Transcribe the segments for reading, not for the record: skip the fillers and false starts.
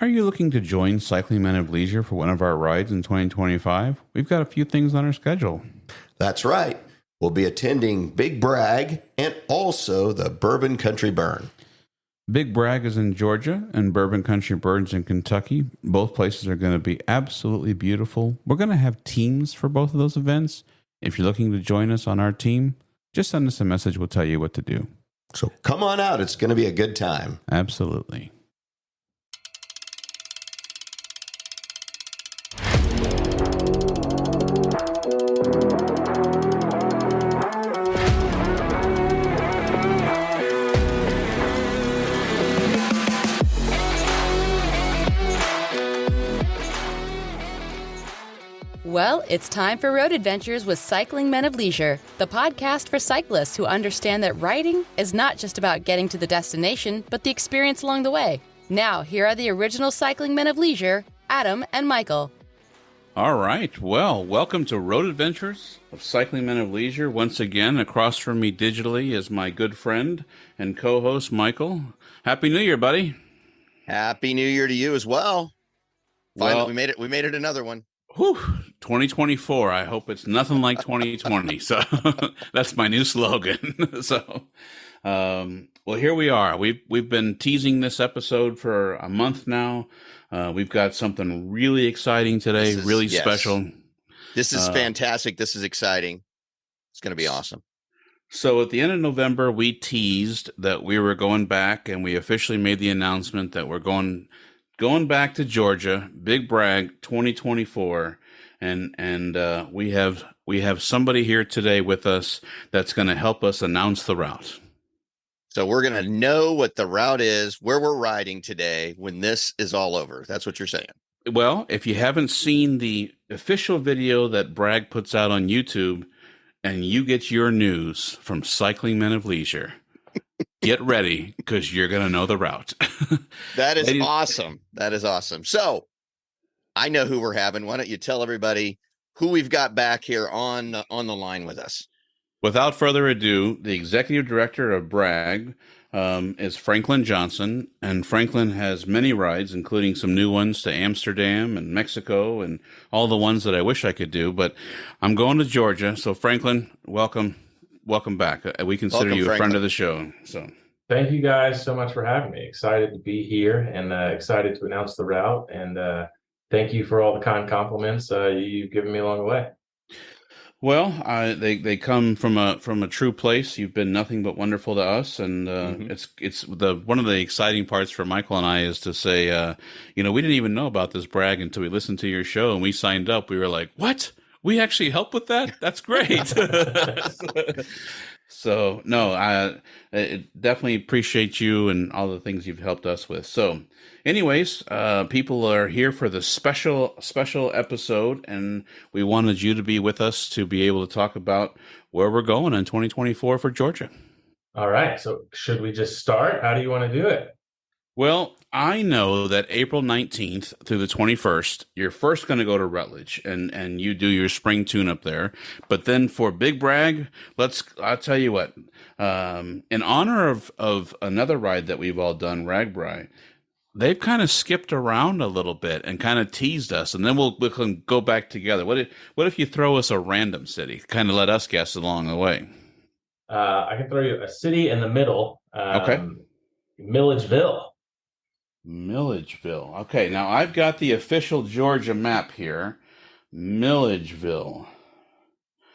Are you looking to join Cycling Men of Leisure for one of our rides in 2025? We've got a few things on our schedule. That's right. We'll be attending Big Brag and also the Bourbon Country Burn. Big Brag is in Georgia and Bourbon Country Burn's in Kentucky. Both places are going to be absolutely beautiful. We're going to have teams for both of those events. If you're looking to join us on our team, just send us a message. We'll tell you what to do. So come on out. It's going to be a good time. Absolutely. Well, it's time for Road Adventures with Cycling Men of Leisure, the podcast for cyclists who understand that riding is not just about getting to the destination, but the experience along the way. Now, here are the original Cycling Men of Leisure, Adam and Michael. All right. Well, welcome to Road Adventures of Cycling Men of Leisure. Once again, across from me digitally is my good friend and co-host, Michael. Happy New Year, buddy. Happy New Year to you as well. Finally, we made it another one. Whew, 2024. I hope it's nothing like 2020. So that's my new slogan. So, well, here we are. We've been teasing this episode for a month now. We've got something really exciting today, really special. This is fantastic. This is exciting. It's going to be awesome. So at the end of November, we teased that we were going back, and we officially made the announcement that we're going back to Georgia, Big Brag 2024, and we have somebody here today with us that's going to help us announce the route. So we're going to know what the route is, where we're riding today when this is all over. That's what you're saying. Well, if you haven't seen the official video that Brag puts out on YouTube, and you get your news from Cycling Men of Leisure, get ready, because you're going to know the route. That is awesome. That is awesome. So I know who we're having. Why don't you tell everybody who we've got back here on the line with us? Without further ado, the executive director of Brag is Franklin Johnson, and Franklin has many rides, including some new ones to Amsterdam and Mexico and all the ones that I wish I could do, but I'm going to Georgia. So Franklin, welcome back. We consider you a friend of the show. So thank you guys so much for having me. Excited to be here and excited to announce the route. And thank you for all the kind compliments you've given me along the way. Well, they come from a true place. You've been nothing but wonderful to us, and it's one of the exciting parts for Michael and I is to say, we didn't even know about this Brag until we listened to your show and we signed up. We were like, what? We actually help with that? That's great. So no, I definitely appreciate you and all the things you've helped us with. So anyways, people are here for the special episode, and we wanted you to be with us to be able to talk about where we're going in 2024 for Georgia. All right. So should we just start? How do you want to do it? Well, I know that April 19th through the 21st, you're first going to go to Rutledge and you do your spring tune-up there. But then for Big Brag, I'll tell you what, in honor of another ride that we've all done, Ragbri, they've kind of skipped around a little bit and kind of teased us, and then we can go back together. What if you throw us a random city, kind of let us guess along the way? I can throw you a city in the middle. Okay. Milledgeville. Okay, now I've got the official Georgia map here. Milledgeville.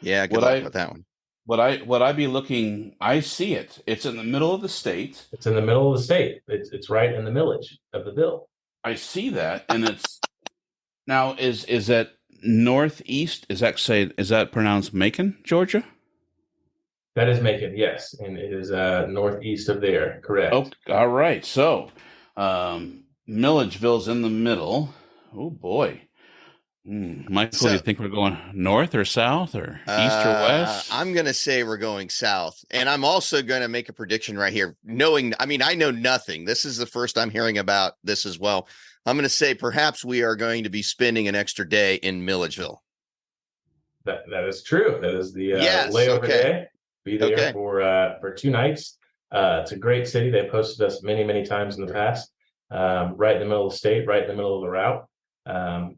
Yeah, good luck with that one. Would I be looking? I see it. It's in the middle of the state. It's in the middle of the state. It's right in the millage of the bill. I see that, and it's now is that northeast? Is that pronounced Macon, Georgia? That is Macon, yes, and it is northeast of there. Correct. Oh, all right. So, Milledgeville's in the middle. Oh boy. Michael, do you think we're going north or south or east or west? I'm going to say we're going south. And I'm also going to make a prediction right here. I know nothing. This is the first I'm hearing about this as well. I'm going to say perhaps we are going to be spending an extra day in Milledgeville. That is true. That is the layover day. Be there for 2 nights. It's a great city. They've hosted us many, many times in the past. right in the middle of the state, right in the middle of the route.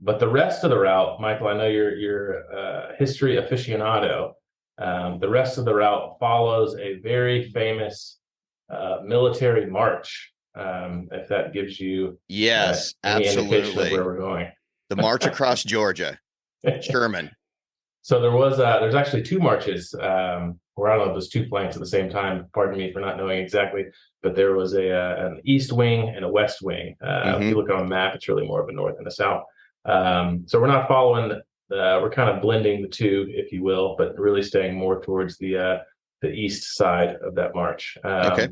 But the rest of the route, Michael, I know you're a history aficionado. The rest of the route follows a very famous military march. If that gives you Yes, any indication of where absolutely. we're going. The march across Georgia, Sherman. So there's actually two marches, or I don't know if there's two flanks at the same time. Pardon me for not knowing exactly, but there was an east wing and a west wing. If you look on a map, it's really more of a north and a south. So we're not following. We're kind of blending the two, if you will, but really staying more towards the east side of that march. Okay.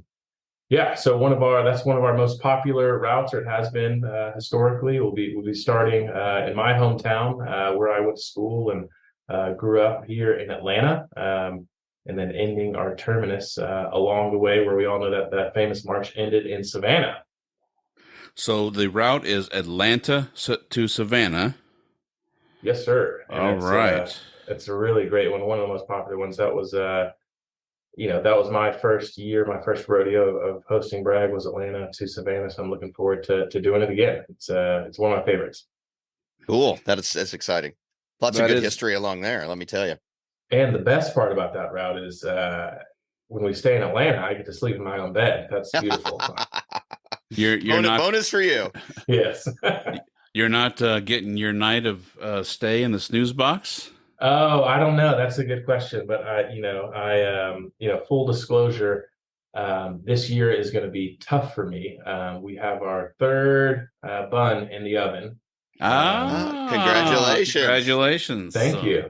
Yeah, so that's one of our most popular routes, or it has been historically. We'll be starting in my hometown where I went to school and grew up here in Atlanta, and then ending our terminus along the way where we all know that famous march ended in Savannah. So the route is Atlanta to Savannah. Yes, sir. And All right. It's a really great one. One of the most popular ones. That was that was my first year, my first rodeo of hosting Brag was Atlanta to Savannah. So I'm looking forward to doing it again. It's one of my favorites. Cool. That's exciting. Lots of good history along there, let me tell you. And the best part about that route is when we stay in Atlanta, I get to sleep in my own bed. That's beautiful. You're not bonus for you. Yes. You're not getting your night of stay in the snooze box? Oh, I don't know. That's a good question. But full disclosure, this year is going to be tough for me. We have our third bun in the oven. Congratulations. Thank you.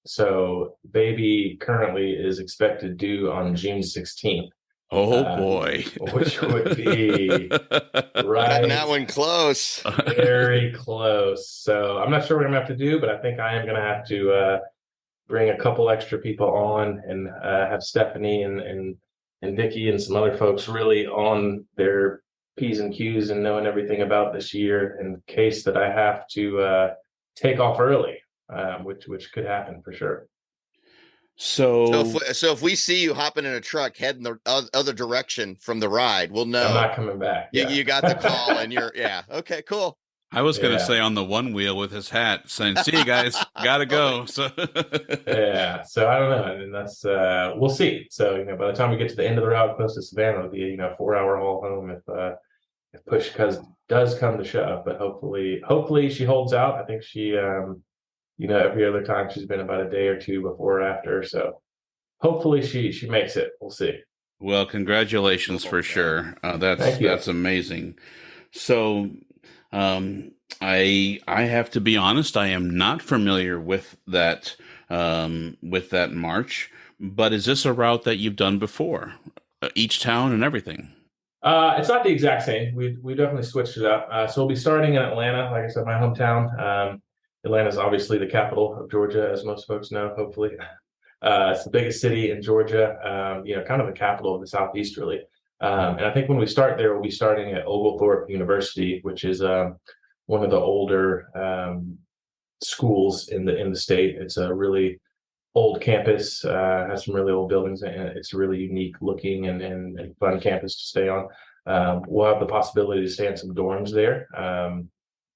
So baby currently is expected due on June 16th. Oh boy. Which would be right. Cutting that one close. Very close. So I'm not sure what I'm gonna have to do, but I think I am gonna have to bring a couple extra people on and have Stephanie and Vicky and some other folks really on their P's and Q's and knowing everything about this year in case that I have to take off early, which could happen for sure. So if we see you hopping in a truck heading the other direction from the ride, we'll know. I'm not coming back. You got the call and okay, cool. I was going to say on the one wheel with his hat saying, "See you guys, gotta go." So so I don't know, and that's we'll see. So by the time we get to the end of the route close to Savannah, it'll be a 4-hour haul home if push does come to shove. But hopefully she holds out. I think she every other time she's been about a day or two before or after. So hopefully she makes it. We'll see. Well, congratulations for sure. That's amazing. So I have to be honest, I am not familiar with that march, but is this a route that you've done before? Each town and everything? It's not the exact same. We definitely switched it up. So we'll be starting in Atlanta, like I said, my hometown. Atlanta is obviously the capital of Georgia, as most folks know, hopefully. It's the biggest city in Georgia, kind of the capital of the Southeast, really. And I think when we start there, we'll be starting at Oglethorpe University, which is one of the older schools in the state. It's a really old campus, has some really old buildings, and it's a really unique looking and fun campus to stay on. We'll have the possibility to stay in some dorms there,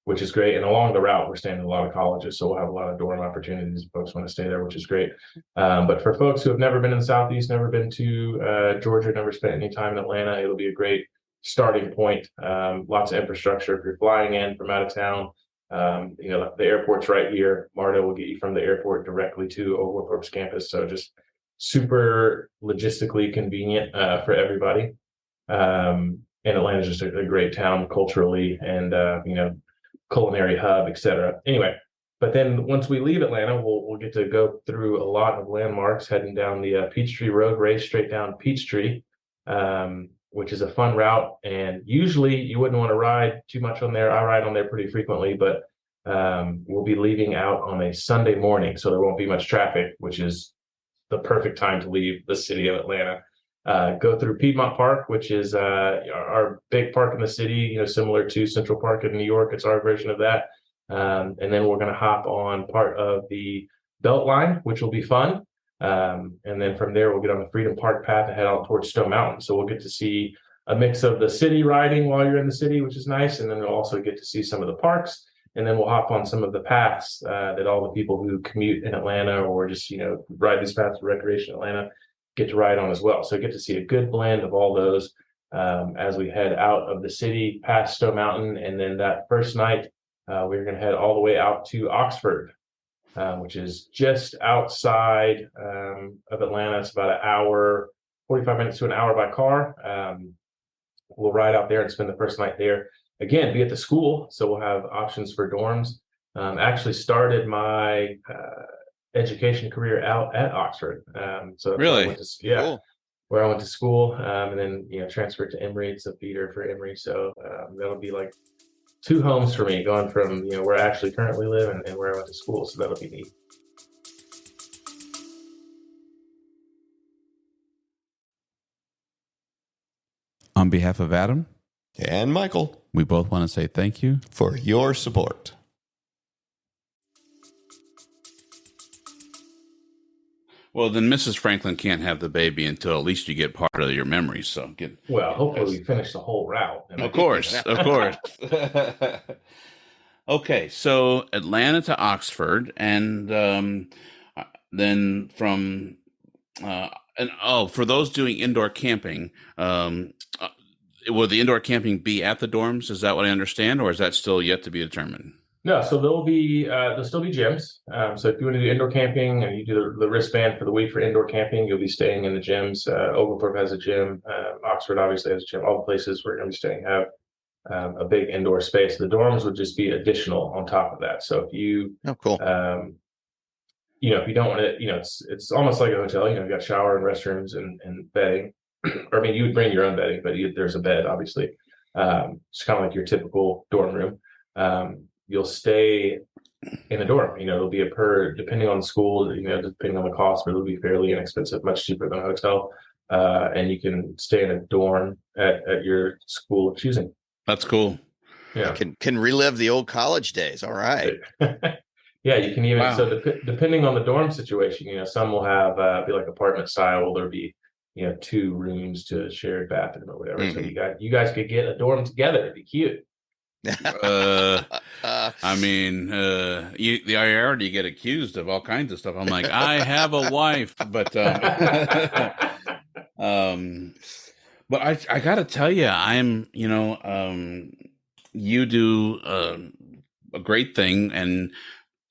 which is great. And along the route, we're staying in a lot of colleges, so we'll have a lot of dorm opportunities if folks want to stay there, which is great. But for folks who have never been in the Southeast, never been to Georgia, never spent any time in Atlanta, it'll be a great starting point. Lots of infrastructure if you're flying in from out of town. The airport's right here. MARTA will get you from the airport directly to Oglethorpe's campus, so just super logistically convenient for everybody. And Atlanta's just a great town culturally and culinary hub, etc. Anyway, but then once we leave Atlanta, we'll get to go through a lot of landmarks, heading down the Peachtree Road, race straight down Peachtree, which is a fun route. And usually you wouldn't want to ride too much on there. I ride on there pretty frequently, but we'll be leaving out on a Sunday morning, so there won't be much traffic, which is the perfect time to leave the city of Atlanta. Go through Piedmont Park, which is our big park in the city, similar to Central Park in New York. It's our version of that. And then we're going to hop on part of the Beltline, which will be fun. And then from there, we'll get on the Freedom Park path and head out towards Stone Mountain. So we'll get to see a mix of the city riding while you're in the city, which is nice. And then we'll also get to see some of the parks. And then we'll hop on some of the paths that all the people who commute in Atlanta or just, ride these paths for recreation in Atlanta get to ride on as well. So get to see a good blend of all those as we head out of the city past Stone Mountain. And then that first night, we're going to head all the way out to Oxford, which is just outside of Atlanta. It's about an hour, 45 minutes to an hour by car. We'll ride out there and spend the first night there. Again, be at the school, so we'll have options for dorms. Actually started my education career out at Oxford. So Really? Cool. Where I went to school, and then transferred to Emory. It's a feeder for Emory, so that'll be like two homes for me, going from where I actually currently live and where I went to school. So that'll be neat. On behalf of Adam and Michael, we both want to say thank you for your support. Well, then Mrs. Franklin can't have the baby until at least you get part of your memories. So hopefully we finish the whole route. Of course. Okay, so Atlanta to Oxford, and then from for those doing indoor camping, will the indoor camping be at the dorms? Is that what I understand, or is that still yet to be determined? No, so there'll still be gyms. So if you want to do indoor camping and you do the wristband for the week for indoor camping, you'll be staying in the gyms. Oglethorpe has a gym. Oxford obviously has a gym. All the places we're going to be staying have a big indoor space. The dorms would just be additional on top of that. So if you, cool. If you don't want to, it's almost like a hotel. You've got shower and restrooms and bedding. Or I mean, you would bring your own bedding, but there's a bed, obviously. It's kind of like your typical dorm room. You'll stay in a dorm. It'll be depending on the school, depending on the cost, but it'll be fairly inexpensive, much cheaper than a hotel. And you can stay in a dorm at your school of choosing. That's cool. Yeah. Can relive the old college days. All right. Yeah, you can even, Wow. so depending on the dorm situation, some will have be like apartment style. There'll be, 2 rooms to a shared bathroom or whatever. Mm-hmm. So you guys could get a dorm together. It'd be cute. I mean, I already get accused of all kinds of stuff. I'm like, I have a wife, but but I got to tell you, I'm, you do a great thing, and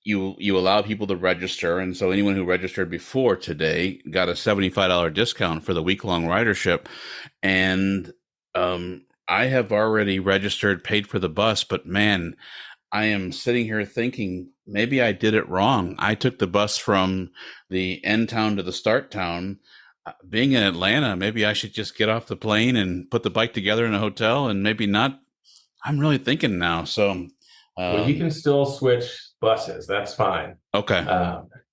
you allow people to register, and so anyone who registered before today got a $75 discount for the week-long ridership, and I have already registered, paid for the bus, but man, I am sitting here thinking maybe I did it wrong. I took the bus from the end town to the start town. Being in Atlanta, maybe I should just get off the plane and put the bike together in a hotel, and maybe not. I'm really thinking now. So, well, you can still switch buses. That's fine. Okay.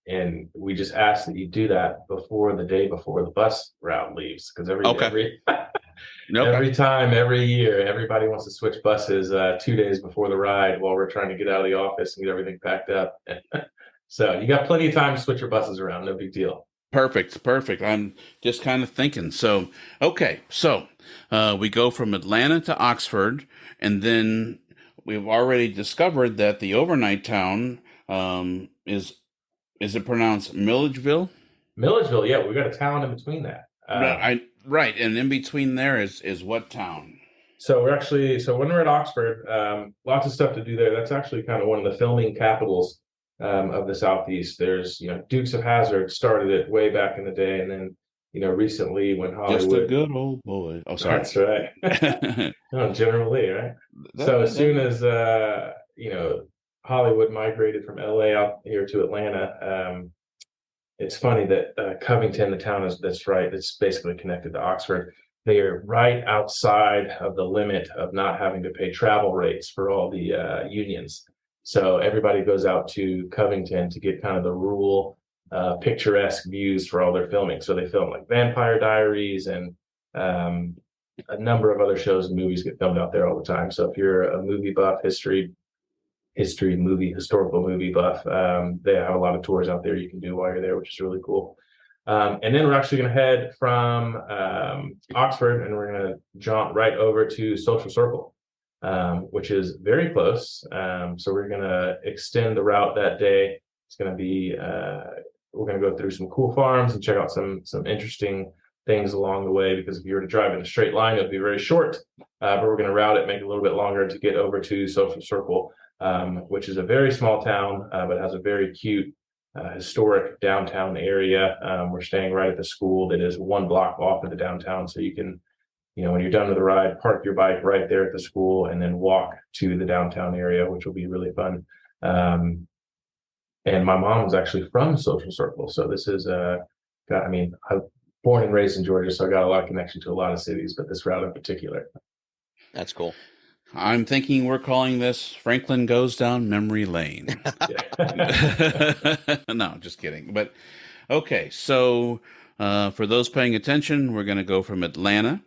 And we just ask that you do that the day before the bus route leaves, because every time, every year, everybody wants to switch buses 2 days before the ride while we're trying to get out of the office and get everything packed up. So you got plenty of time to switch your buses around. No big deal. Perfect. I'm just kind of thinking. So, okay. So we go from Atlanta to Oxford, and then we've already discovered that the overnight town is it pronounced Milledgeville? Milledgeville, yeah. We got a town in between that. Right. And in between there is what town? So when we're at Oxford, lots of stuff to do there. That's actually kind of one of the filming capitals of the Southeast. There's, Dukes of Hazzard started it way back in the day. And then, recently when Hollywood. Just a good old boy. Oh, sorry. That's right. General Lee, right? So as soon as, Hollywood migrated from LA out here to Atlanta, it's funny that Covington, the town that's basically connected to Oxford, they are right outside of the limit of not having to pay travel rates for all the unions. So everybody goes out to Covington to get kind of the rural, picturesque views for all their filming. So they film like Vampire Diaries and a number of other shows and movies get filmed out there all the time. So if you're a movie buff, historical movie buff, they have a lot of tours out there you can do while you're there, which is really cool. And then we're actually going to head from Oxford, and we're going to jaunt right over to Social Circle, which is very close. So we're going to extend the route that day. It's going to be we're going to go through some cool farms and check out some interesting things along the way, because if you were to drive in a straight line, it would be very short. But we're going to route it, make it a little bit longer to get over to Social Circle, which is a very small town, but has a very cute historic downtown area. We're staying right at the school that is 1 block off of the downtown, so you can, when you're done with the ride, park your bike right there at the school and then walk to the downtown area, which will be really fun. And my mom was actually from Social Circle, so this is I'm born and raised in Georgia, so I got a lot of connection to a lot of cities, but this route in particular. That's cool. I'm thinking we're calling this Franklin Goes Down Memory Lane. No, just kidding. But okay, so for those paying attention, we're going to go from Atlanta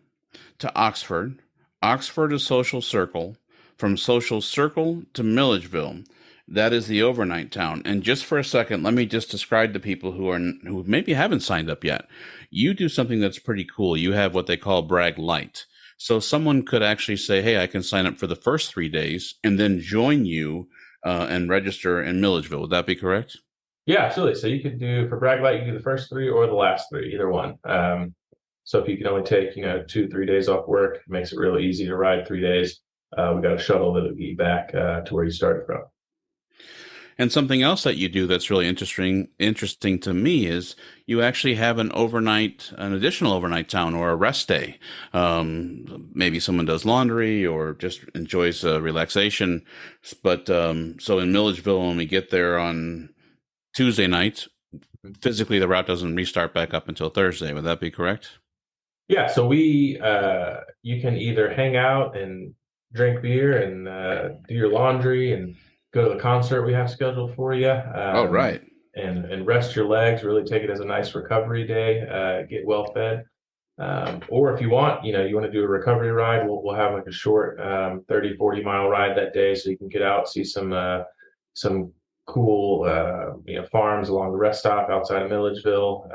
to Oxford, Oxford to Social Circle, from Social Circle to Milledgeville. That is the overnight town. And just for a second, let me just describe to people who maybe haven't signed up yet. You do something that's pretty cool. You have what they call Brag Lite. So someone could actually say, hey, I can sign up for the first 3 days and then join you and register in Milledgeville. Would that be correct? Yeah, absolutely. So you could do, for Brag Lite, you can do the first 3 or the last 3, either one. So if you can only take, 2-3 days off work, it makes it really easy to ride 3 days. We got a shuttle that'll get you back to where you started from. And something else that you do that's really interesting to me is you actually have an additional overnight town or a rest day. Maybe someone does laundry or just enjoys relaxation. But so in Milledgeville, when we get there on Tuesday night, physically the route doesn't restart back up until Thursday. Would that be correct? Yeah. So you can either hang out and drink beer and do your laundry and go to the concert we have scheduled for you. Right. And rest your legs, really take it as a nice recovery day, get well fed. Or if you want, you want to do a recovery ride, we'll have like a short 30-40 mile ride that day, so you can get out, see some cool farms along the rest stop outside of Milledgeville,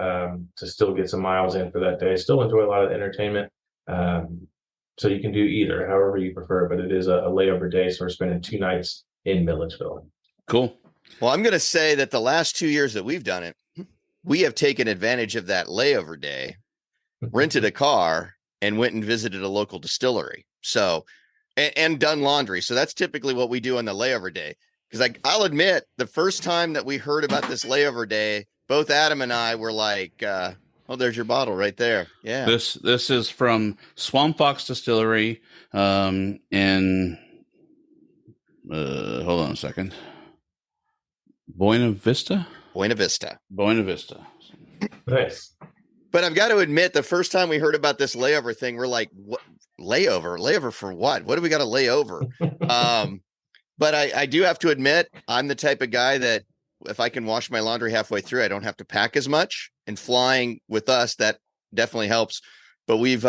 to still get some miles in for that day, still enjoy a lot of entertainment. So you can do either, however you prefer, but it is a layover day, so we're spending 2 nights in Milledgeville. Cool. Well, I'm going to say that the last 2 years that we've done it, we have taken advantage of that layover day, rented a car, and went and visited a local distillery. So, and done laundry. So that's typically what we do on the layover day. Because I'll admit, the first time that we heard about this layover day, both Adam and I were like, oh, there's your bottle right there. Yeah. This is from Swamp Fox Distillery in hold on a second. Buena Vista. Nice. But I've got to admit, the first time we heard about this layover thing, we're like, what layover? Layover for what? What do we got to lay over? But I do have to admit, I'm the type of guy that if I can wash my laundry halfway through, I don't have to pack as much. And flying with us, that definitely helps. But we've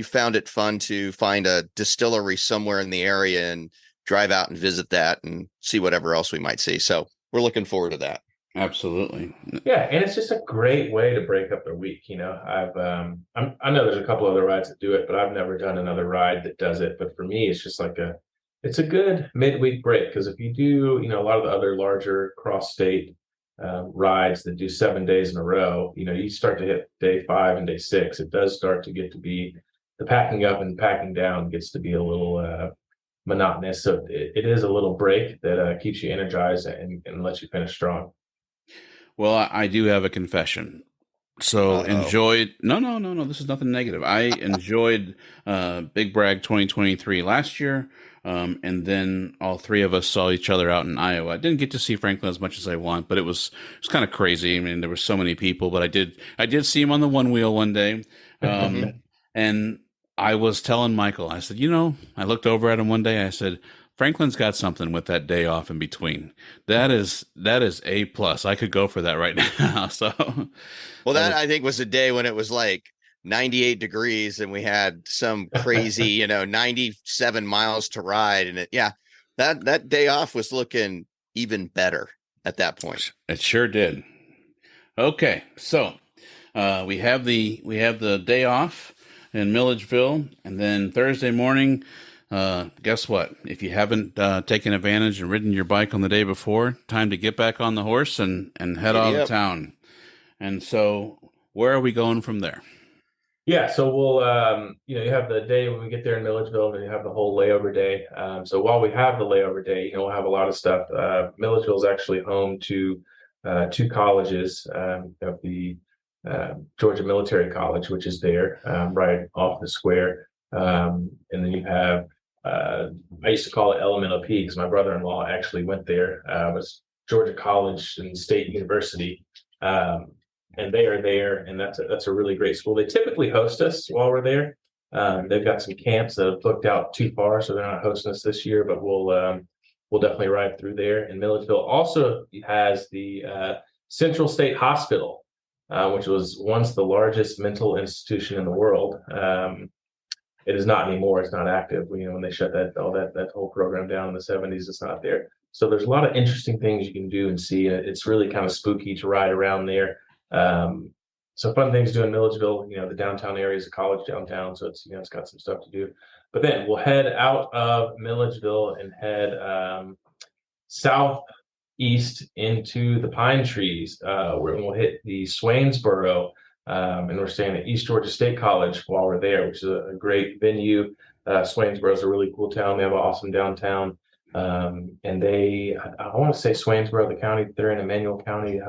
found it fun to find a distillery somewhere in the area and drive out and visit that and see whatever else we might see. So we're looking forward to that. Absolutely. Yeah, and it's just a great way to break up the week. I know there's a couple other rides that do it, but I've never done another ride that does it. But for me, it's just it's a good midweek break, because if you do, a lot of the other larger cross-state rides that do 7 days in a row, you start to hit day 5 and day 6. It does start to get to be the packing up and packing down gets to be a little monotonous. So it is a little break that keeps you energized and lets you finish strong. Well, I do have a confession. So enjoyed. No. This is nothing negative. I enjoyed Big Brag 2023 last year. And then all 3 of us saw each other out in Iowa. I didn't get to see Franklin as much as I want, but it was kind of crazy. I mean, there were so many people, but I did see him on the one wheel one day. And I was telling Michael, I said, I looked over at him one day. I said, Franklin's got something with that day off in between. That is A+. I could go for that right now. So, well, that I think was a day when it was like 98 degrees and we had some crazy, 97 miles to ride. And that day off was looking even better at that point. It sure did. Okay. So We have the day off in Milledgeville, and then Thursday morning. Guess what? If you haven't taken advantage and ridden your bike on the day before, time to get back on the horse and head out of town. And so, where are we going from there? Yeah, so we'll, you have the day when we get there in Milledgeville, and then you have the whole layover day. So while we have the layover day, we'll have a lot of stuff. Milledgeville is actually home to two colleges. You have the Georgia Military College, which is there right off the square. And then you have, I used to call it Elemental P because my brother-in-law actually went there. It was Georgia College and State University. And they are there, and that's a really great school. They typically host us while we're there. They've got some camps that have booked out too far, so they're not hosting us this year. But we'll definitely ride through there. And Milledgeville also has the Central State Hospital, which was once the largest mental institution in the world. It is not anymore. It's not active. When they shut that whole program down in the 70s, it's not there. So there's a lot of interesting things you can do and see. It's really kind of spooky to ride around there. So fun things to do in Milledgeville. The downtown area is a college downtown, so it's got some stuff to do. But then we'll head out of Milledgeville and head southeast into the pine trees, where we'll hit the Swainsboro, and we're staying at East Georgia State College while we're there, which is a great venue. Swainsboro is a really cool town. They have an awesome downtown. And I want to say Swainsboro, the county they're in, Emmanuel County,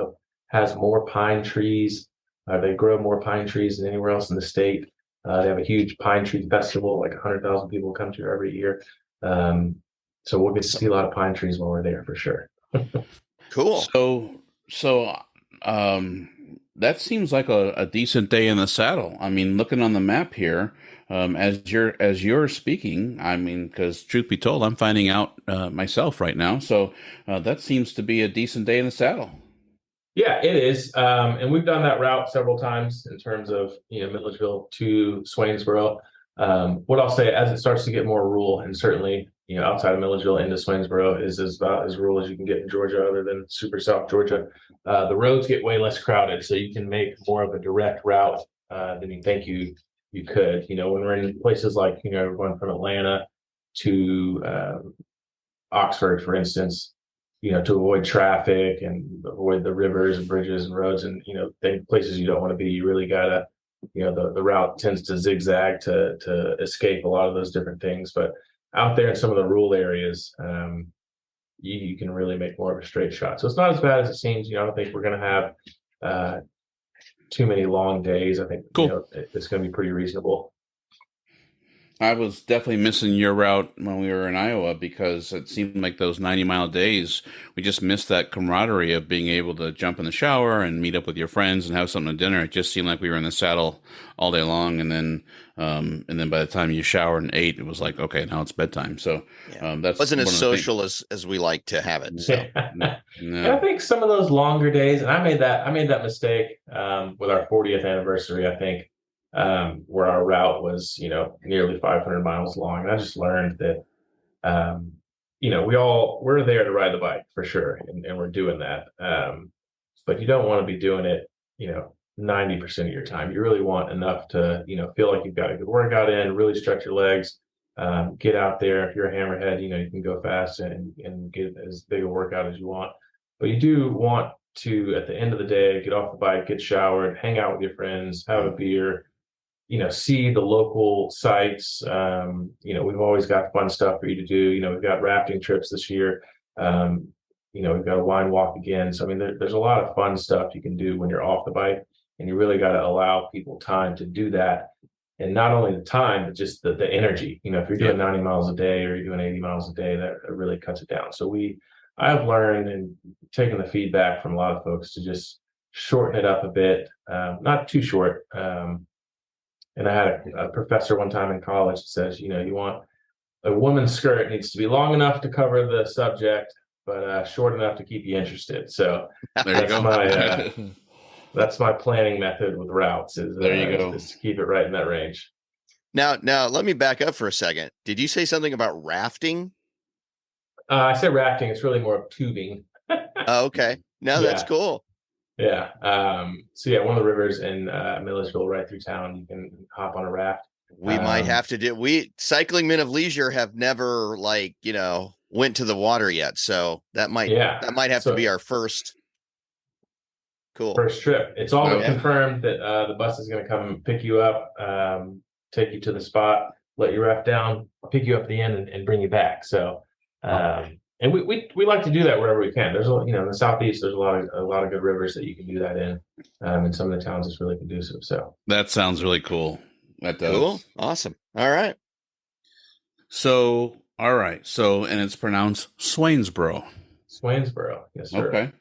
has more pine trees. They grow more pine trees than anywhere else in the state. They have a huge pine tree festival, like 100,000 people come to every year. So we'll get to see a lot of pine trees while we're there for sure. Cool. So that seems like a decent day in the saddle. I mean, looking on the map here, as you're speaking, I mean, because truth be told, I'm finding out myself right now. So that seems to be a decent day in the saddle. Yeah, it is. And we've done that route several times in terms of, Milledgeville to Swainsboro. What I'll say, as it starts to get more rural, and certainly, outside of Milledgeville into Swainsboro is about as rural as you can get in Georgia, other than super South Georgia. The roads get way less crowded, so you can make more of a direct route than you think you could. When we're in places like, we're going from Atlanta to Oxford, for instance, to avoid traffic and avoid the rivers and bridges and roads and, places you don't want to be, you really gotta, the route tends to zigzag to escape a lot of those different things. But out there in some of the rural areas, you can really make more of a straight shot. So it's not as bad as it seems. I don't think we're going to have too many long days. I think, cool. It's going to be pretty reasonable. I was definitely missing your route when we were in Iowa because it seemed like those 90-mile days, we just missed that camaraderie of being able to jump in the shower and meet up with your friends and have something to dinner. It just seemed like we were in the saddle all day long. And then by the time you showered and ate, it was like, okay, now it's bedtime. So that's wasn't as social as we like to have it. So. No. I think some of those longer days, and I made that mistake with our 40th anniversary, I think. Where our route was, nearly 500 miles long. And I just learned that, we're there to ride the bike for sure. And we're doing that. But you don't want to be doing it, 90% of your time. You really want enough to, feel like you've got a good workout in, really stretch your legs, get out there. If you're a hammerhead, you can go fast and get as big a workout as you want. But you do want to, at the end of the day, get off the bike, get showered, hang out with your friends, have a beer, see the local sites. We've always got fun stuff for you to do. We've got rafting trips this year. We've got a wine walk again. So, I mean, there's a lot of fun stuff you can do when you're off the bike, and you really got to allow people time to do that. And not only the time, but just the energy. If you're doing 90 miles a day or you're doing 80 miles a day, that really cuts it down. So I've learned and taken the feedback from a lot of folks to just shorten it up a bit, not too short. And I had a professor one time in college that says, you want a woman's skirt needs to be long enough to cover the subject, but short enough to keep you interested. So that's my planning method with routes. There you go. Is to keep it right in that range. Now, let me back up for a second. Did you say something about rafting? I said rafting. It's really more of tubing. Oh, okay. No, that's cool. Yeah. So yeah, one of the rivers in Milledgeville, right through town. You can hop on a raft. We might Um, have to do we cycling men of leisure have never went to the water yet. So yeah. that might have to be So our first. Cool. first trip. It's all but Okay. confirmed that the bus is going to come pick you up, take you to the spot, let you raft down, pick you up at the end, and bring you back. So, and we like to do that wherever we can. There's in the southeast, there's a lot of good rivers that you can do that in, and some of the towns it's really conducive. So That sounds really cool. That does. Cool. Awesome. All right. So, all right. So, and it's pronounced Swainsboro. Swainsboro, yes sir. Okay.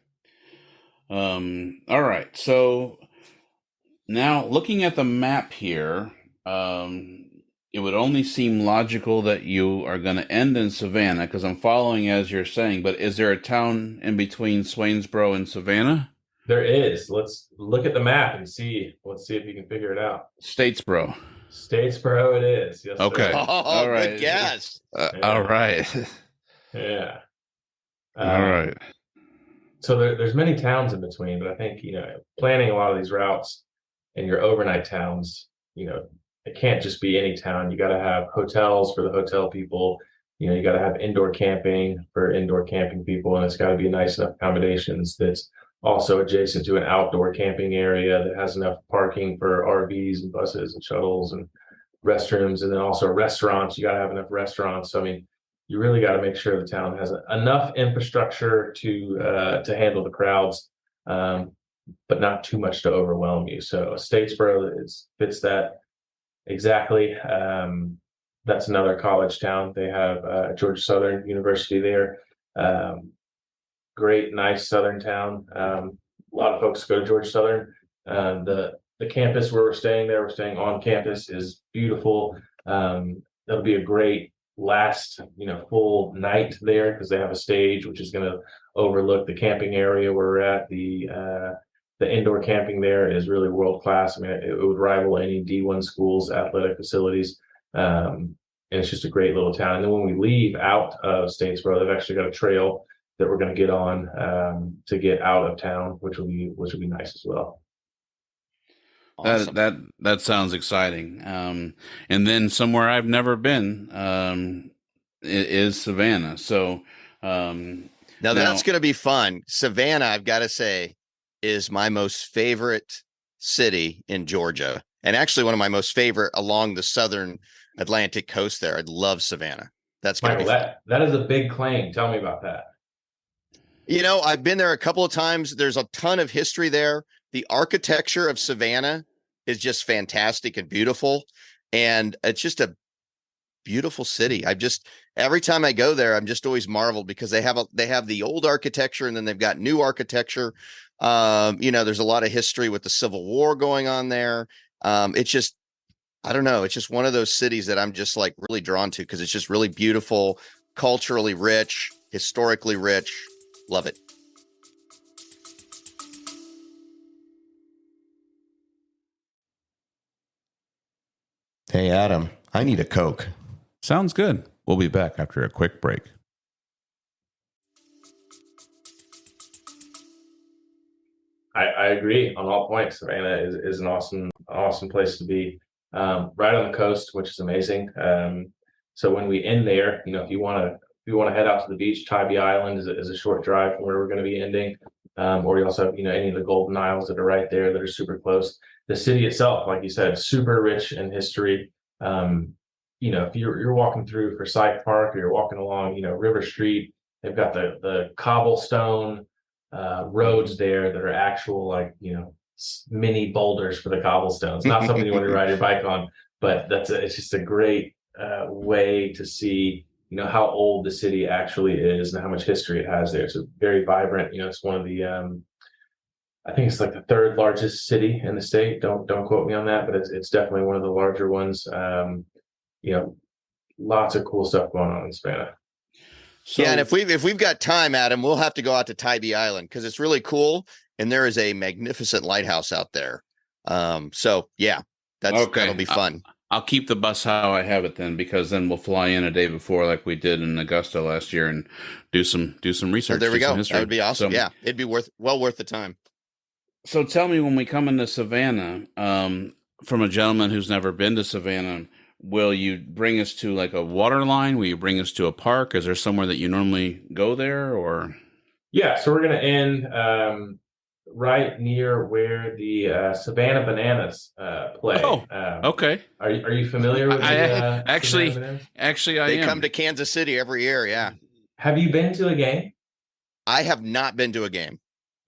All right. So now looking at the map here, it would only seem logical that you are going to end in Savannah because I'm following as you're saying, but is there a town in between Swainsboro and Savannah? There is. Let's look at the map and see. Let's see if you can figure it out. Statesboro. Statesboro it is. Yes, Okay. sir. Oh, All right. good guess. Yeah. All right. Yeah. All right. So there's many towns in between, but I think, planning a lot of these routes in your overnight towns, it can't just be any town. You got to have hotels for the hotel people. You got to have indoor camping for indoor camping people, and it's got to be nice enough accommodations that's also adjacent to an outdoor camping area that has enough parking for RVs and buses and shuttles and restrooms, and then also restaurants. You got to have enough restaurants. So, I mean, you really got to make sure the town has enough infrastructure to handle the crowds, but not too much to overwhelm you. So Statesboro fits that exactly. That's another college town. They have Georgia Southern University there. Great, nice Southern town. A lot of folks go to Georgia Southern. The campus where we're staying on campus, is beautiful. That'll be a great last full night there because they have a stage which is going to overlook the camping area where we're at. The indoor camping there is really world class. I mean, it would rival any D1 school's athletic facilities. And it's just a great little town. And then when we leave out of Statesboro, they've actually got a trail that we're going to get on to get out of town, which will be nice as well. Awesome. That sounds exciting. And then somewhere I've never been is Savannah. So Now that's going to be fun. Savannah, I've got to say, is my most favorite city in Georgia, and actually one of my most favorite along the southern Atlantic coast there. I love Savannah. That's going to be fun. That is a big claim. Tell me about that. I've been there a couple of times. There's a ton of history there. The architecture of Savannah is just fantastic and beautiful. And it's just a beautiful city. Every time I go there, I'm just always marveled because they have the old architecture and then they've got new architecture. There's a lot of history with the Civil War going on there. It's just, I don't know. It's just one of those cities that I'm just like really drawn to because it's just really beautiful, culturally rich, historically rich. Love it. Hey, Adam, I need a Coke. Sounds good. We'll be back after a quick break. I agree on all points. Savannah is an awesome place to be. Right on the coast, which is amazing. So when we end there, if you want to head out to the beach, Tybee Island is a short drive from where we're going to be ending. Or you also have, any of the Golden Isles that are right there that are super close. The city itself, like you said, super rich in history. If you're walking through Forsyth Park or you're walking along, River Street, they've got the cobblestone roads there that are actual mini boulders for the cobblestones. Not something you want to ride your bike on, but it's just a great way to see how old the city actually is and how much history it has there. It's a very vibrant. It's one of the I think it's like the third largest city in the state. Don't quote me on that, but it's definitely one of the larger ones. Lots of cool stuff going on in Savannah. So, yeah, and if we've got time, Adam, we'll have to go out to Tybee Island because it's really cool, and there is a magnificent lighthouse out there. So yeah, that'll be fun. I'll keep the bus how I have it then, because then we'll fly in a day before, like we did in Augusta last year, and do some research. Oh, there we go. That would be awesome. So, yeah, it'd be well worth the time. So tell me, when we come into Savannah, from a gentleman who's never been to Savannah, will you bring us to like a water line? Will you bring us to a park? Is there somewhere that you normally go there, or? Yeah, so we're going to end right near where the Savannah Bananas play. Oh, okay. Are you familiar with the I Savannah actually, Bananas? actually, I They am. come to Kansas City every year. Yeah. Have you been to a game? I have not been to a game.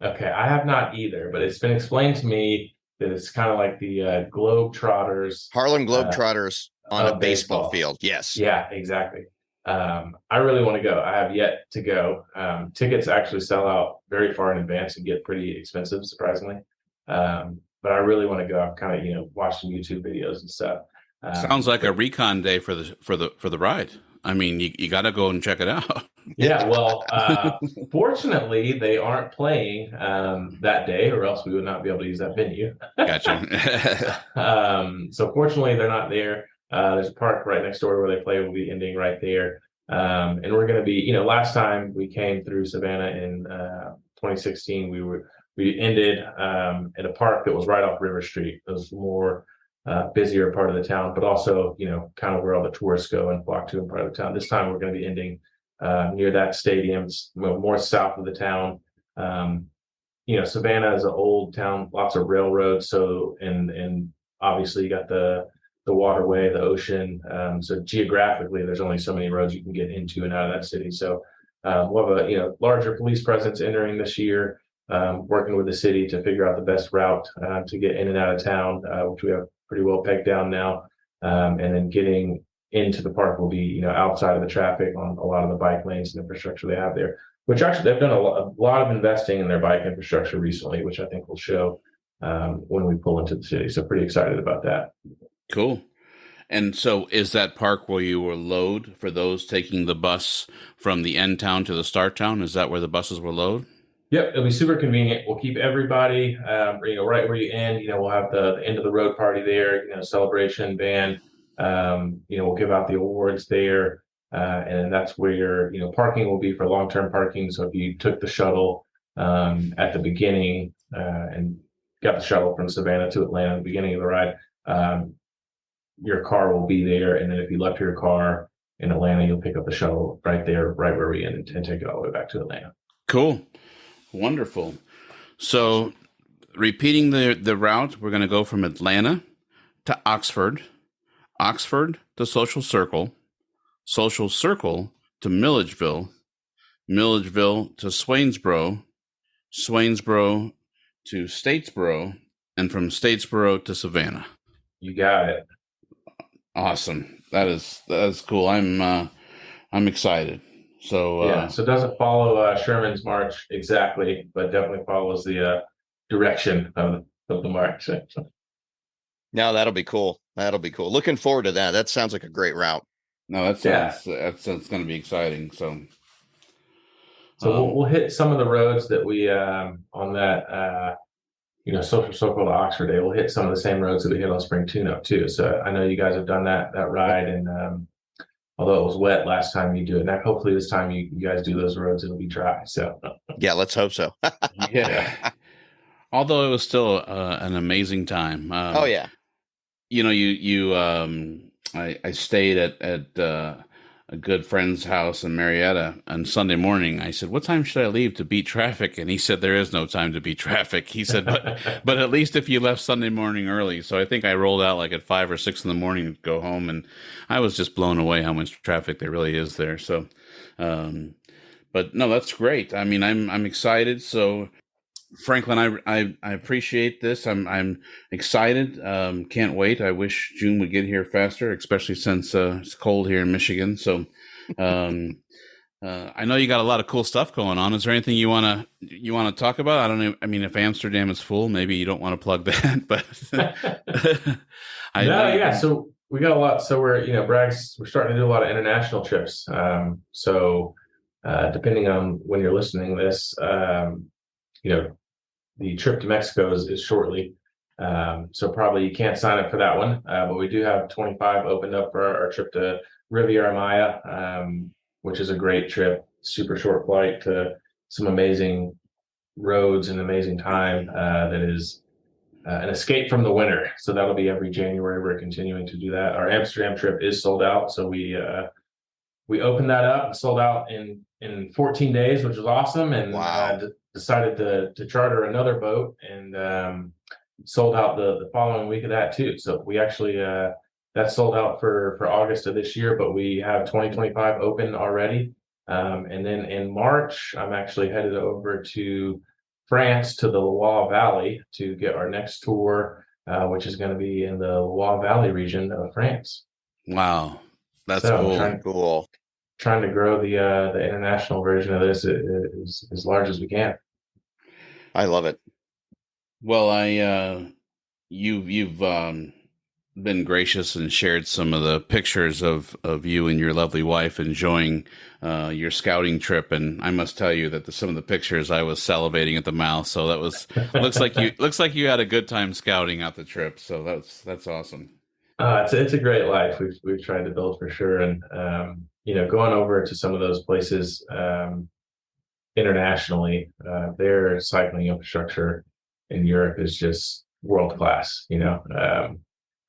Okay, I have not either, but it's been explained to me that it's kind of like the Globetrotters Harlem uh, Globetrotters on a of baseball baseball. field. Yes. Yeah, exactly. I really want to go. I have yet to go. Tickets actually sell out very far in advance and get pretty expensive, surprisingly. But I really want to go. I've kind of, watched some YouTube videos and stuff. Sounds like a recon day for the ride. I mean, you got to go and check it out. Yeah, well, fortunately, they aren't playing that day, or else we would not be able to use that venue. Gotcha. So fortunately, they're not there. There's a park right next door where they play. Will be ending right there, and we're going to be. Last time we came through Savannah in 2016, we ended at a park that was right off River Street. It was more busier part of the town, but also kind of where all the tourists go and flock to in part of the town. This time we're going to be ending near that stadium, more south of the town. Savannah is an old town, lots of railroads. So, and obviously you got the waterway, the ocean. So geographically, there's only so many roads you can get into and out of that city. So we'll have a larger police presence entering this year, working with the city to figure out the best route to get in and out of town, which we have pretty well pegged down now. And then getting into the park will be, outside of the traffic on a lot of the bike lanes and infrastructure they have there, which actually they've done a lot of investing in their bike infrastructure recently, which I think will show when we pull into the city. So pretty excited about that. Cool. And so is that park where you will load for those taking the bus from the end town to the start town? Is that where the buses will load? Yep, it'll be super convenient. We'll keep everybody, right where you end. We'll have the end of the road party there. Celebration band. We'll give out the awards there, and that's where parking will be for long-term parking. So if you took the shuttle at the beginning and got the shuttle from Savannah to Atlanta at the beginning of the ride, your car will be there. And then if you left your car in Atlanta, you'll pick up the shuttle right there, right where we end, and take it all the way back to Atlanta. Cool. Wonderful. So repeating the route, we're going to go from Atlanta to Oxford, Oxford to Social Circle, Social Circle to Milledgeville, Milledgeville to Swainsboro, Swainsboro to Statesboro, and from Statesboro to Savannah. You got it. Awesome. That is cool. I'm excited. So yeah, so it doesn't follow Sherman's march exactly, but definitely follows the direction of the march. No, that'll be cool. That'll be cool. Looking forward to that. That sounds like a great route. No, that's going to be exciting. So we'll hit some of the roads that we on that Social Circle to Oxford Day. We'll hit some of the same roads that we hit on Spring Tune-Up too. So I know you guys have done that ride, and although it was wet last time you do it, now hopefully this time you guys do those roads, it'll be dry. So yeah, let's hope so. Yeah. Although it was still an amazing time. Oh yeah. I stayed at a good friend's house in Marietta on Sunday morning. I said, "What time should I leave to beat traffic?" And he said, "There is no time to beat traffic." He said, but at least if you left Sunday morning early." So I think I rolled out like at 5 or 6 in the morning to go home, and I was just blown away how much traffic there really is there. So, but no, that's great. I mean, I'm excited. So, Franklin, I appreciate this. I'm excited. Can't wait. I wish June would get here faster, especially since it's cold here in Michigan. So I know you got a lot of cool stuff going on. Is there anything you wanna talk about? I don't know. I mean, if Amsterdam is full, maybe you don't want to plug that, but yeah. So we got a lot. So we're we're starting to do a lot of international trips. So depending on when you're listening to this, the trip to Mexico is shortly. So probably you can't sign up for that one. But we do have 25 opened up for our trip to Riviera Maya, which is a great trip, super short flight to some amazing roads, an amazing time that is an escape from the winter. So that'll be every January. We're continuing to do that. Our Amsterdam trip is sold out, so we opened that up and sold out in 14 days, which was awesome. And Wow. Decided to charter another boat and sold out the following week of that too. So we actually that sold out for August of this year, but we have 2025 open already. And then in March, I'm actually headed over to France to the Loire Valley to get our next tour, which is going to be in the Loire Valley region of France. Wow, that's So cool. Cool. trying to grow the international version of this as large as we can. I love it. Well, you've been gracious and shared some of the pictures of you and your lovely wife enjoying your scouting trip, and I must tell you that some of the pictures I was salivating at the mouth. So that was looks like you had a good time scouting out the trip. So that's awesome. It's a great life we've tried to build for sure, and going over to some of those places internationally, their cycling infrastructure in Europe is just world class.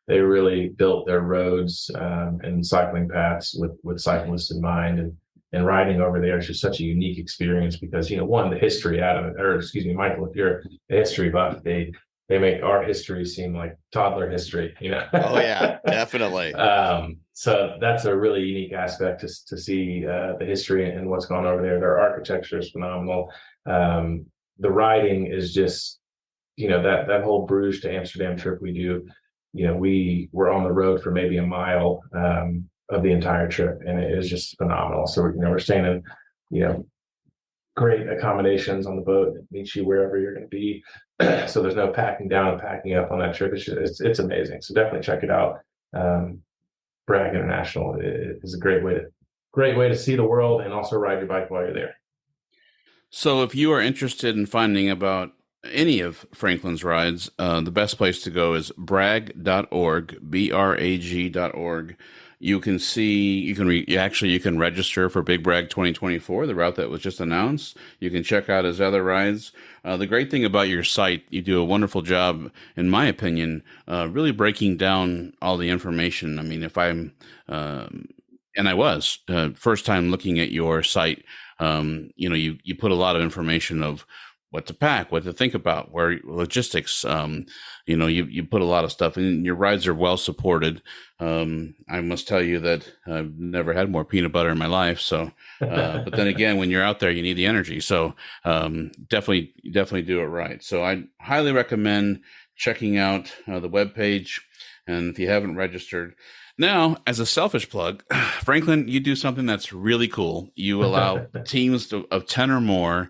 They really built their roads and cycling paths with cyclists in mind, and riding over there is just such a unique experience because one, the history out of it, or excuse me, Michael, if you're a history buff, they make our history seem like toddler history. Oh yeah, definitely. So that's a really unique aspect to see the history and what's gone over there. Their architecture is phenomenal. The riding is just that whole Bruges to Amsterdam trip we do. We were on the road for maybe a mile of the entire trip, and it is just phenomenal. So we're staying in great accommodations on the boat that meets you wherever you're going to be. So there's no packing down and packing up on that trip. It's amazing. So definitely check it out. Brag International is a great way to see the world and also ride your bike while you're there. So if you are interested in finding about any of Franklin's rides, the best place to go is brag.org, brag.org. You can see, you can register for Big Brag 2024, the route that was just announced. You can check out his other rides. The great thing about your site, you do a wonderful job, in my opinion, really breaking down all the information. I mean, and I was first time looking at your site, you put a lot of information of what to pack, what to think about, where logistics, you put a lot of stuff in. Your rides are well supported. I must tell you that I've never had more peanut butter in my life. So, but then again, when you're out there, you need the energy. So, definitely do it right. So I highly recommend checking out the webpage. And if you haven't registered, now, as a selfish plug, Franklin, you do something that's really cool. You allow teams of 10 or more,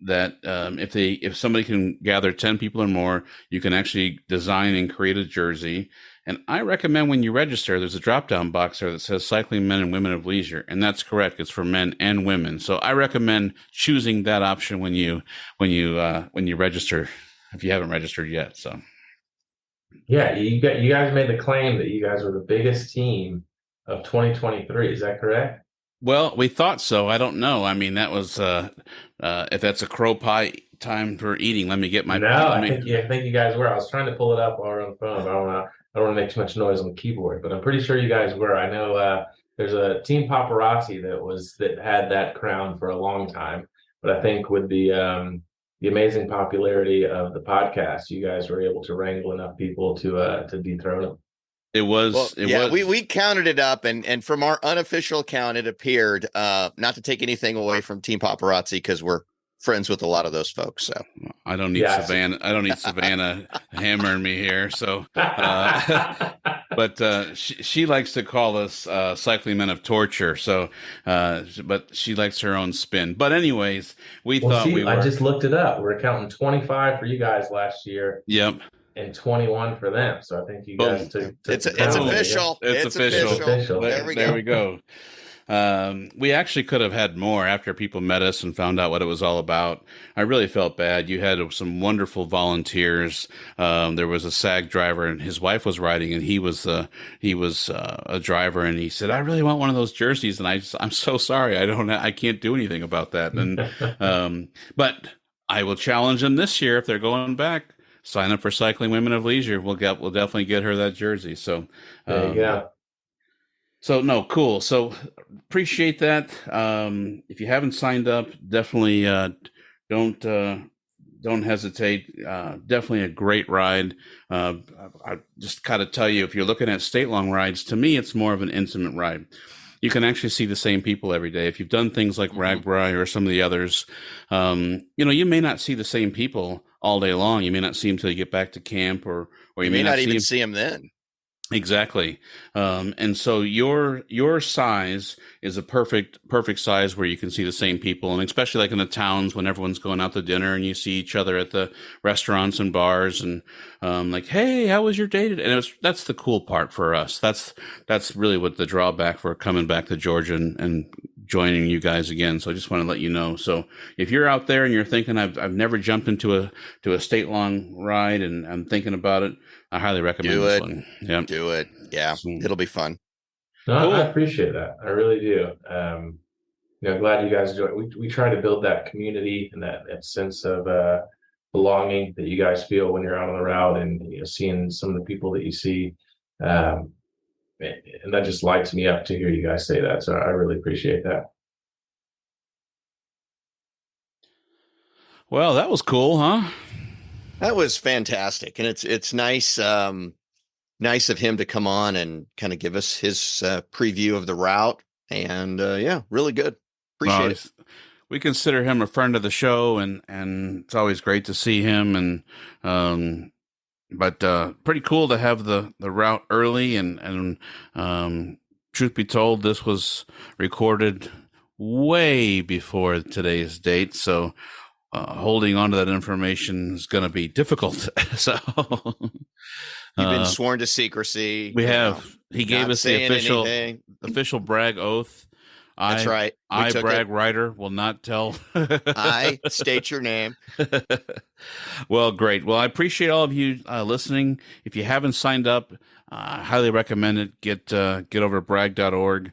that if somebody can gather 10 people or more, you can actually design and create a jersey. And I recommend when you register, there's a drop-down box there that says Cycling Men and Women of Leisure, and that's correct. It's for men and women. So I recommend choosing that option when you register, if you haven't registered yet. So. Yeah, you guys made the claim that you guys were the biggest team of 2023. Is that correct? Well, we thought so. I don't know. I mean, that was if that's a crow pie time for eating. Let me get my. No, I think you guys were. I was trying to pull it up while we're on the phone. But I don't want to make too much noise on the keyboard, but I'm pretty sure you guys were. I know there's a team paparazzi that had that crown for a long time, but I think with the amazing popularity of the podcast, you guys were able to wrangle enough people to dethrone them. We counted it up, and from our unofficial count, it appeared, not to take anything away from Team Paparazzi, because we're friends with a lot of those folks. So I don't need Savannah. I don't need Savannah hammering me here. So, but she likes to call us cycling men of torture. So, but she likes her own spin. But anyways, I just looked it up. We're counting 25 for you guys last year. Yep. And 21 for them. So I think you guys took it's official. It's official. There we go. We actually could have had more after people met us and found out what it was all about. I really felt bad. You had some wonderful volunteers. There was a SAG driver, and his wife was riding, and he was a driver, and he said, "I really want one of those jerseys," and I'm so sorry, I can't do anything about that. And but I will challenge them this year if they're going back. Sign up for Cycling Women of Leisure. We'll definitely get her that jersey. So There you go. So no, cool. So appreciate that. If you haven't signed up, definitely don't don't hesitate. Definitely a great ride. I just gotta tell you, if you're looking at state long rides, to me, it's more of an intimate ride. You can actually see the same people every day. If you've done things like Ragbri or some of the others, you may not see the same people all day long. You may not see them till you get back to camp, or you may not even see them then. Exactly. And so your size is a perfect size where you can see the same people. And especially like in the towns when everyone's going out to dinner and you see each other at the restaurants and bars and, like, hey, how was your day today? And that's the cool part for us. That's really what the drawback for coming back to Georgia and joining you guys again. So I just want to let you know. So if you're out there and you're thinking, I've never jumped into a state long ride and I'm thinking about it, I highly recommend this one. Yeah. Do it. Yeah. It'll be fun. No, Cool. I appreciate that. I really do. Glad you guys joined. We try to build that community and that sense of belonging that you guys feel when you're out on the route and seeing some of the people that you see. And that just lights me up to hear you guys say that. So I really appreciate that. Well, that was cool, huh? That was fantastic. And it's nice, nice of him to come on and kind of give us his preview of the route. And really good. Appreciate it. We consider him a friend of the show, and it's always great to see him. But pretty cool to have the route early. And truth be told, this was recorded way before today's date. So holding on to that information is going to be difficult. So you've been sworn to secrecy. We have. He gave us the official brag oath. That's right. Brag Writer will not tell. I state your name. Well, great. Well, I appreciate all of you listening. If you haven't signed up, I highly recommend it. Get over to brag.org.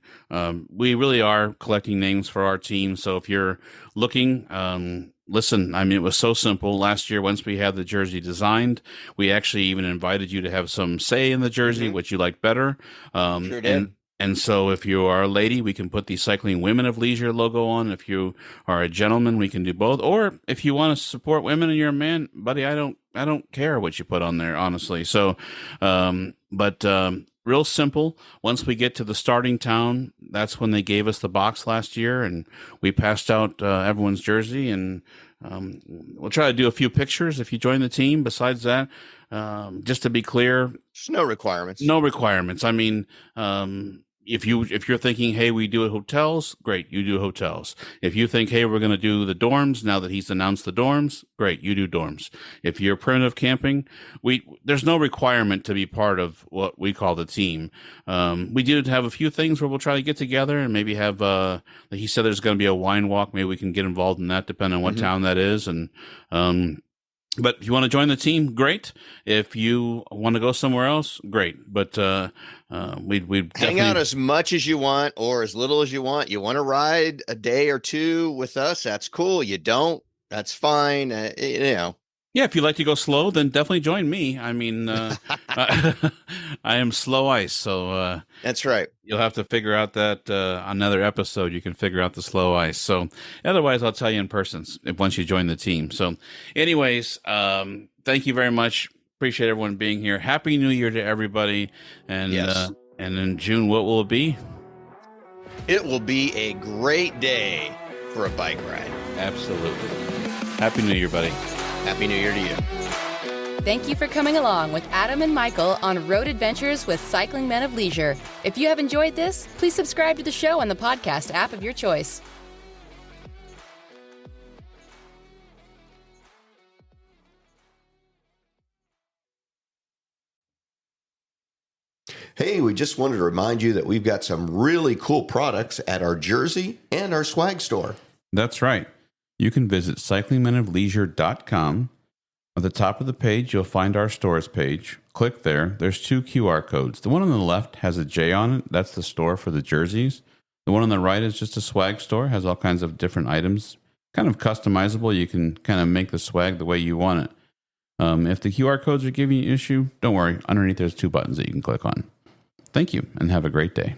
We really are collecting names for our team. So if you're looking, listen, I mean, it was so simple. Last year, once we had the jersey designed, we actually even invited you to have some say in the jersey, which you like better. Sure did. And so if you are a lady, we can put the Cycling Women of Leisure logo on. If you are a gentleman, we can do both. Or if you want to support women and you're a man, buddy, I don't care what you put on there, honestly. So, real simple. Once we get to the starting town, that's when they gave us the box last year, and we passed out everyone's jersey. And we'll try to do a few pictures if you join the team. Besides that, just to be clear, there's no requirements. No requirements. I mean, if you're thinking, hey, we do hotels, great, you do hotels. If you think, hey, we're going to do the dorms, now that he's announced the dorms, great, you do dorms. If you're primitive camping, there's no requirement to be part of what we call the team. We did have a few things where we'll try to get together and maybe have, he said there's going to be a wine walk. Maybe we can get involved in that depending on what town that is. And, but if you want to join the team, great. If you want to go somewhere else, great. But we'd hang out as much as you want or as little as you want. You want to ride a day or two with us? That's cool. You don't? That's fine. Yeah, if you like to go slow, then definitely join me. I mean, I am slow ice, so that's right. You'll have to figure out that another episode. You can figure out the slow ice. So otherwise, I'll tell you in person once you join the team. So, anyways, thank you very much. Appreciate everyone being here. Happy New Year to everybody. And and in June, what will it be? It will be a great day for a bike ride. Absolutely. Happy New Year, buddy. Happy New Year to you. Thank you for coming along with Adam and Michael on Road Adventures with Cycling Men of Leisure. If you have enjoyed this, please subscribe to the show on the podcast app of your choice. Hey, we just wanted to remind you that we've got some really cool products at our jersey and our swag store. That's right. You can visit cyclingmenofleisure.com. At the top of the page, you'll find our stores page. Click there. There's 2 QR codes. The one on the left has a J on it. That's the store for the jerseys. The one on the right is just a swag store. Has all kinds of different items. kind of customizable. You can kind of make the swag the way you want it. If the QR codes are giving you an issue, don't worry. Underneath, there's 2 buttons that you can click on. Thank you, and have a great day.